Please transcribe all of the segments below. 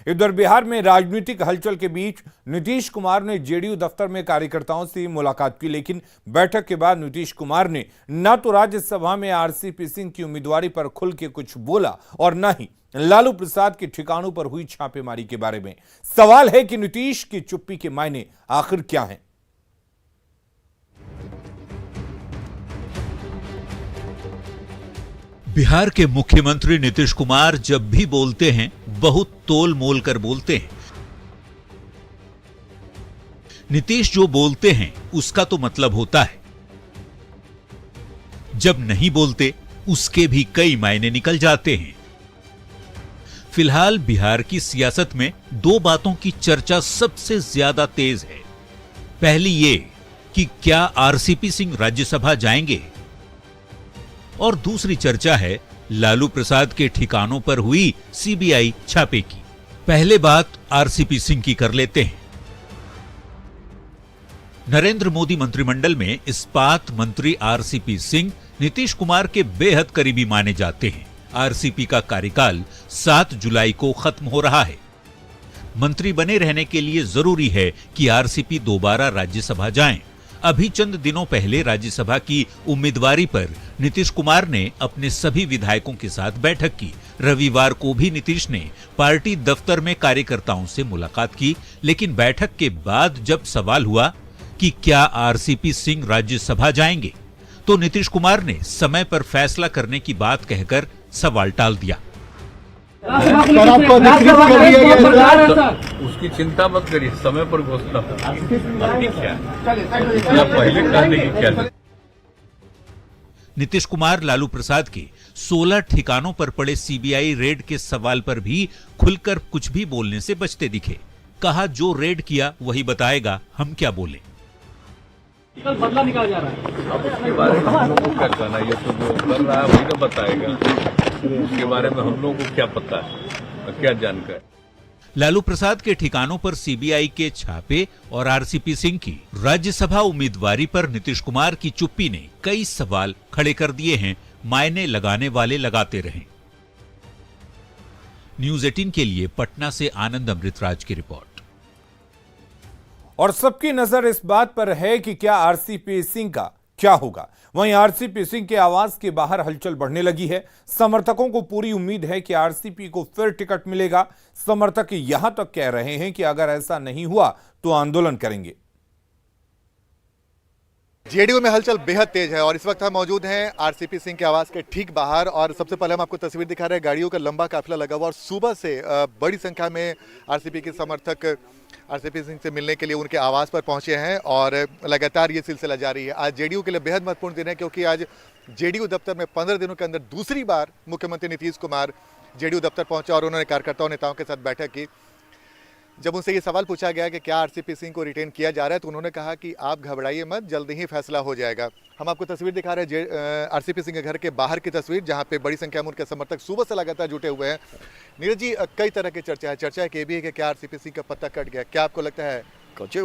इधर बिहार में राजनीतिक हलचल के बीच नीतीश कुमार ने जेडीयू दफ्तर में कार्यकर्ताओं से मुलाकात की, लेकिन बैठक के बाद नीतीश कुमार ने न तो राज्यसभा में आरसीपी सिंह की उम्मीदवारी पर खुल के कुछ बोला और न ही लालू प्रसाद के ठिकानों पर हुई छापेमारी के बारे में। सवाल है कि नीतीश की चुप्पी के मायने आखिर क्या हैं? बिहार के मुख्यमंत्री नीतीश कुमार जब भी बोलते हैं बहुत तोल मोल कर बोलते हैं। नीतीश जो बोलते हैं उसका तो मतलब होता है, जब नहीं बोलते उसके भी कई मायने निकल जाते हैं। फिलहाल बिहार की सियासत में दो बातों की चर्चा सबसे ज्यादा तेज है। पहली ये कि क्या आरसीपी सिंह राज्यसभा जाएंगे, और दूसरी चर्चा है लालू प्रसाद के ठिकानों पर हुई सीबीआई छापे की। पहले बात आरसीपी सिंह की कर लेते हैं। नरेंद्र मोदी मंत्रिमंडल में इस्पात मंत्री आरसीपी सिंह नीतीश कुमार के बेहद करीबी माने जाते हैं। आरसीपी का कार्यकाल 7 जुलाई को खत्म हो रहा है। मंत्री बने रहने के लिए जरूरी है कि आरसीपी दोबारा राज्यसभा जाएं। अभी चंद दिनों पहले राज्यसभा की उम्मीदवारी पर नीतीश कुमार ने अपने सभी विधायकों के साथ बैठक की। रविवार को भी नीतीश ने पार्टी दफ्तर में कार्यकर्ताओं से मुलाकात की, लेकिन बैठक के बाद जब सवाल हुआ कि क्या आरसीपी सिंह राज्यसभा जाएंगे, तो नीतीश कुमार ने समय पर फैसला करने की बात कहकर सवाल टाल दिया। उसकी चिंता मत करिए, समय पर घोषणा पहले करने की क्या। नीतीश कुमार लालू प्रसाद के 16 ठिकानों पर पड़े सीबीआई रेड के सवाल पर भी खुलकर कुछ भी बोलने से बचते दिखे। कहा जो रेड किया वही बताएगा, हम क्या बोले। कल बदला निकाला जा रहा है, अब उसके बारे में हम लोगों को क्या कहना, ये तो जो कर रहा है वही तो बताएगा। उसके बारे में हम लोगों को क्या पता है, क्या जानकारी। लालू प्रसाद के ठिकानों पर सीबीआई के छापे और आरसीपी सिंह की राज्यसभा उम्मीदवारी पर नीतीश कुमार की चुप्पी ने कई सवाल खड़े कर दिए हैं। मायने लगाने वाले लगाते रहे। न्यूज़ 18 के लिए पटना से आनंद अमृतराज की रिपोर्ट। और सबकी नजर इस बात पर है कि क्या आरसीपी सिंह का क्या होगा। वहीं आरसीपी सिंह के आवास के बाहर हलचल बढ़ने लगी है। समर्थकों को पूरी उम्मीद है कि आरसीपी को फिर टिकट मिलेगा। समर्थक यहां तक कह रहे हैं कि अगर ऐसा नहीं हुआ तो आंदोलन करेंगे। जेडीयू में हलचल बेहद तेज है और इस वक्त हम मौजूद हैं आरसीपी सिंह के आवास के ठीक बाहर। और सबसे पहले हम आपको तस्वीर दिखा रहे हैं, गाड़ियों का लंबा काफिला लगा हुआ और सुबह से बड़ी संख्या में आरसीपी के समर्थक आरसीपी सिंह से मिलने के लिए उनके आवास पर पहुंचे हैं और लगातार ये सिलसिला जारी है। आज जेडीयू के लिए बेहद महत्वपूर्ण दिन है क्योंकि आज जेडीयू दफ्तर में 15 दिनों के अंदर दूसरी बार मुख्यमंत्री नीतीश कुमार जेडीयू दफ्तर पहुंचे और उन्होंने कार्यकर्ताओं नेताओं के साथ बैठक की। जब उनसे ये सवाल पूछा गया कि क्या आरसीपी सिंह को रिटेन किया जा रहा है, तो उन्होंने कहा कि आप घबराइए मत, जल्दी ही फैसला हो जाएगा। हम आपको तस्वीर दिखा रहे हैं आरसीपी सिंह के घर के बाहर की तस्वीर, जहां पे बड़ी संख्या में उनके समर्थक सुबह से लगातार जुटे हुए हैं। नीरज जी, कई तरह की चर्चा है एक ये भी है कि क्या आरसीपी सिंह का पत्ता कट गया, क्या आपको लगता है? कुछ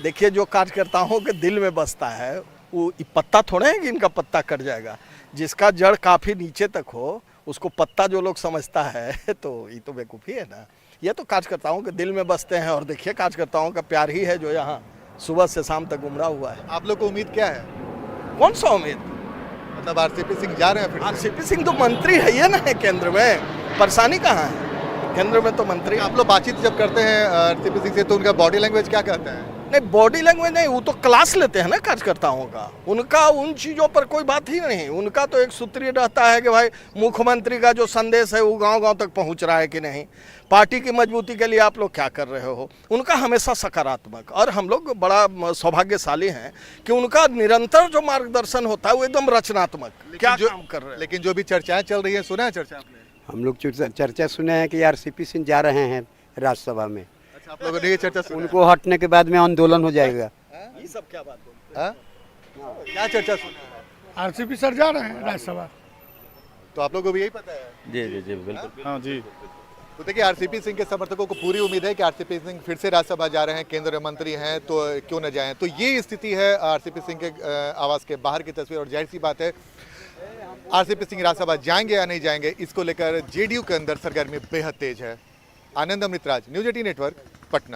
देखिए, जो कार्यकर्ताओं के दिल में बसता है वो पत्ता थोड़े है कि इनका पत्ता कट जाएगा। जिसका जड़ काफ़ी नीचे तक हो उसको पत्ता जो लोग समझता है तो ये तो बेवकूफ़ी है ना। ये तो कार्यकर्ताओं के दिल में बसते हैं और देखिए कार्यकर्ताओं का प्यार ही है जो यहाँ सुबह से शाम तक उमड़ा हुआ है। आप लोग को उम्मीद क्या है? कौन सा उम्मीद? मतलब आरसीपी सिंह जा रहे हैं? आरसीपी सिंह तो मंत्री है ये ना, केंद्र में। परेशानी कहाँ है? केंद्र में तो मंत्री। आप लोग बातचीत जब करते हैं आरसीपी सिंह से तो उनका बॉडी लैंग्वेज क्या कहते हैं? नहीं, बॉडी लैंग्वेज नहीं, वो तो क्लास लेते हैं ना कार्यकर्ताओं का। उनका उन चीज़ों पर कोई बात ही नहीं। उनका तो एक सूत्रीय रहता है कि भाई मुख्यमंत्री का जो संदेश है वो गांव-गांव तक पहुंच रहा है कि नहीं, पार्टी की मजबूती के लिए आप लोग क्या कर रहे हो। उनका हमेशा सकारात्मक, और हम लोग बड़ा सौभाग्यशाली हैं कि उनका निरंतर जो मार्गदर्शन होता है वो एकदम रचनात्मक क्या काम कर रहे हैं। लेकिन जो भी चर्चाएं चल रही है, सुना है चर्चा आपने? हम लोग चर्चा सुने हैं कि आरसीपी सिंह जा रहे हैं राज्यसभा में। अच्छा, आप लोगों ने ये चर्चा सुनी? उनको हटने के बाद में आंदोलन हो जाएगा। ये सब क्या बात बोलते हैं? क्या चर्चा सुना है? आरसीपी सर जा रहे हैं राज्यसभा। तो आप लोगों को भी यही पता है? जी जी जी बिल्कुल। हाँ जी। तो देखिए, आरसीपी सिंह के समर्थकों को पूरी उम्मीद है कि आरसीपी सिंह फिर से राज्यसभा जा रहे हैं, केंद्रीय मंत्री हैं तो क्यों न जाएं। तो ये स्थिति है आरसीपी सिंह के आवास के बाहर की तस्वीर। और जाहिर सी बात है आरसीपी सिंह राज्यसभा जाएंगे या नहीं जाएंगे, इसको लेकर जेडीयू के अंदर सरगर्मी बेहद तेज है। आनंद अमृतराज, न्यूज 18 नेटवर्क, पटना।